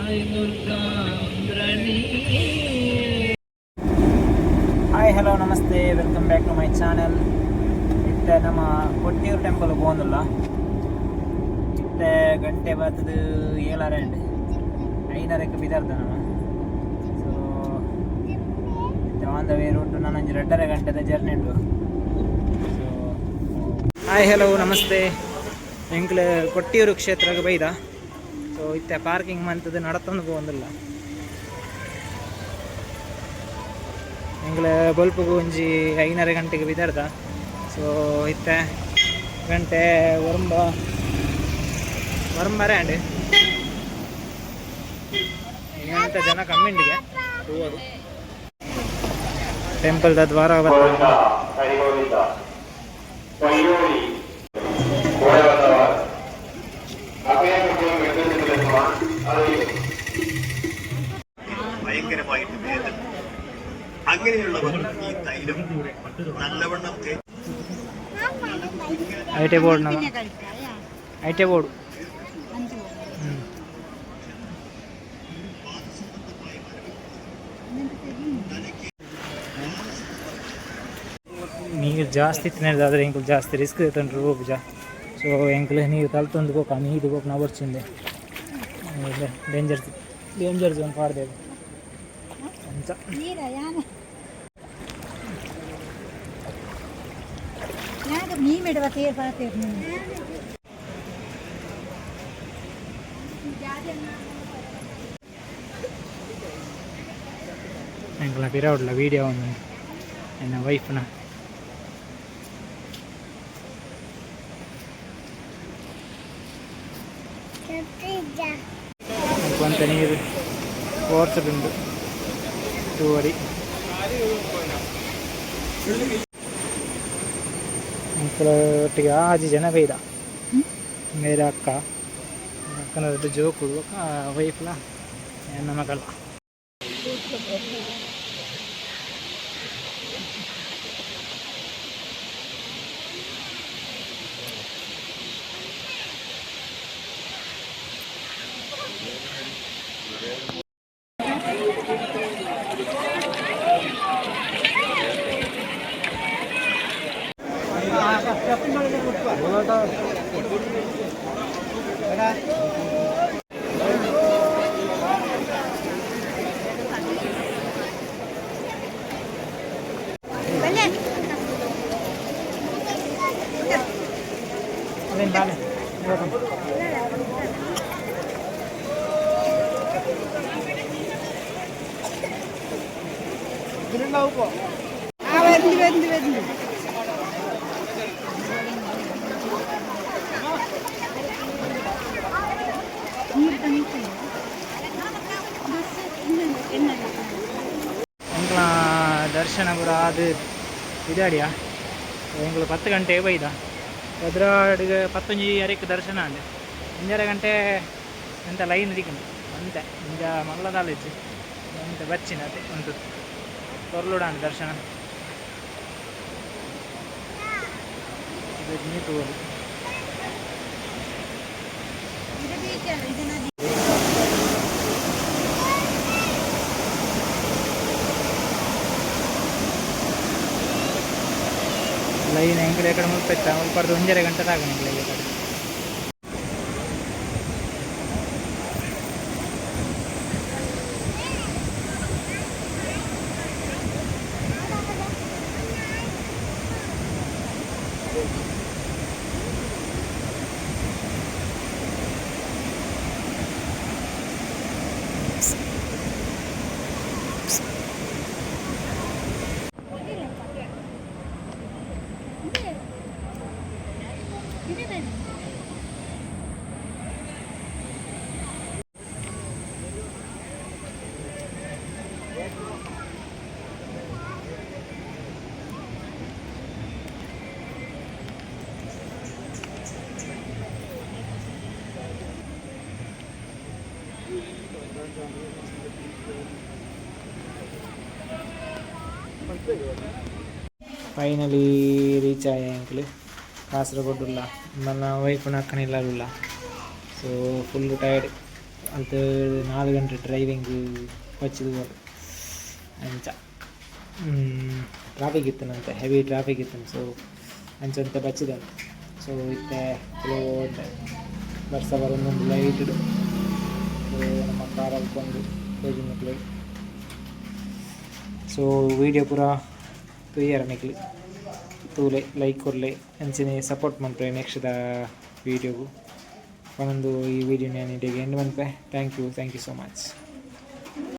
Hi hello ನಮಸ್ತೆ, welcome back to my channel. ಇತ್ತೆ ನಮ್ಮ ಕೊಟ್ಟಿಯೂರು ಟೆಂಪಲ್ ಹೋಗೋದಿಲ್ಲ. ಇತ್ತೆ ಗಂಟೆ ಬರ್ತದೆ 7:30 5:30ಕ್ಕೆ ಬಿದ್ದಾರ್ದ ನಾನು. So on the way route ನಾನು 2:30 ಗಂಟೆದ ಜರ್ನಿ ಉಂಟು. ಸೊ ಹಾಯ್ ಹಲೋ ನಮಸ್ತೆ. ಎಂಕ್ಲೆ ಕೊಟ್ಟಿಯೂರು ಕ್ಷೇತ್ರಕ್ಕೆ ಬೈದ. ಸೊ ಇತ್ತೆ ಪಾರ್ಕಿಂಗ್ ಮಂತದ್ದು ನಡತೊಂದು ಹೋಗೋದಿಲ್ಲ. ಎಂಗ್ಲ ಬಲ್ಪುಗು ಒಂಜಿ 5:30 ಗಂಟೆಗೆ ಬಿದ್ದಾರ್ದ. ಸೊ ಇತ್ತೆ ಗಂಟೆ ವರಂಬಾರೆ ಏನಂತ ಜನ ಕಮ್ಮಿಂಡಿಗೆ ಟೆಂಪಲ್ದ ದ್ವಾರ ಬರ್ತಾರೆ. അങ്ങനെയുള്ളവർ ഈ തൈലം നല്ലവണ്ണം ಐಟೆ ಬೋರ್ಡ್ ಐಟೆ ಬೋರ್ಡ್ ನೀರು ಜಾಸ್ತಿ ತಿನ್ನೋದಾದ್ರೆ ಎಂಕಲ್ ಜಾಸ್ತಿ ರಿಸ್ಕ್ ಇರ್ತಂಡ್ರು ಹೋಗುಜ. ಸೊ ಎಂಕಲ್ ನೀರು ತಲ್ತೊಂದು ಹೋಗ ನೀರು ಹೋಗಿ ನಾವು ಬರ್ಚಿಂದೆ ಡೇಂಜರ್ ಝೋನ್ ಪಾಡ್ದೇವೆ ಅಂತ. ಎಂಕಲ್ನ ಪಿರಾವುಡ್ಲ ವೀಡಿಯೋ ಒಂದು ನನ್ನ ವೈಫ್ನ ಕೊಂತ ನೀರು ಓಡ್ಸದುಂಟು 2 ಅಡಿ. ಒಟ್ಟಿಗೆ 6 ಜನ ಬೈದ. ಮೇರೆ ಅಕ್ಕನದ್ದು ಜೋಕು ವೈಫ್ಲ ನನ್ನ ಮಗಳ. ದರ್ಶನ ಕೂಡ ಅದು ಇದಾಡಿಯಾ ಎಂಗಳು 10 ಗಂಟೆಗೆ ಬೈದ. ಎದುರಾಡಿಗೆ 11:30ಕ್ಕೆ ದರ್ಶನ ಅಂದೆ. 5:30 ಗಂಟೆ ಎಂತ ಲೈನ್ ಇರಿಕೊಂಡು ಅಂತೆ ಇಂಜ ಮಲ್ಲದಾಲಿಜ್ಜಿ ಅಂತ ಬಚ್ಚಿನ ಅದೇ ಉಂಟು ಕೊರ್ಲುಡ ಅಂತ ದರ್ಶನ ನೀಟು ಲೈನ್ ಎಂಕಡೆ ಎಕಡೆ ಮುಲ್ಪೆತ್ತ ಮುಲ್ಪಡ್ದು 1:30 ಗಂಟೆ ತಾಗ ಎಂಕಡೆ ಈ ಕಡೆ. ಫೈನಲಿ ರೀಚ್ ಆಯ ಅಂಕಲ್ ಕಾಸರಗೋಡುಲ್ಲ ನನ್ನ ವೈಫ್ ಅಕ್ಕನಿಲ್ಲ. ಸೊ ಫುಲ್ ಟೈರ್ಡ್ ಅದು 4 ಗಂಟೆ ಡ್ರೈವಿಂಗ್ ಬಚ್ಚಿದು ಅಂಚ ಟ್ರಾಫಿಕ್ ಇತ್ತನಂತೆ, ಹೆವಿ ಟ್ರಾಫಿಕ್ ಇತ್ತು. ಸೊ ಅಂಚಂತ ಬಚ್ಚಿದಂತೆ. ಸೊ ಇತ್ತೆ ಕೆಲವು ವರ್ಷ ಬರೋದೊಂದು ಲೈಟ್ ನಮ್ಮ ಕಾರಲ್ಲಿ ಬಂದು ಬೇಜಿನ. ಸೊ ವಿಡಿಯೋ ಪೂರ ಕ್ಲಿಯರ್ ನಿಕ್ಲಿ ತೂಲೆ ಲೈಕ್ ಕೊರಲೆ ಅಂಚನೆ ಸಪೋರ್ಟ್ ಮಾಡ್ರೆ ನೆಕ್ಸ್ಟ್ ವೀಡಿಯೋಗು ಒಂದೊಂದು ಈ ವಿಡಿಯೋ ನಾನು ಎಂಡ್ ಮಾಡ್ಪೆ. Thank you so much.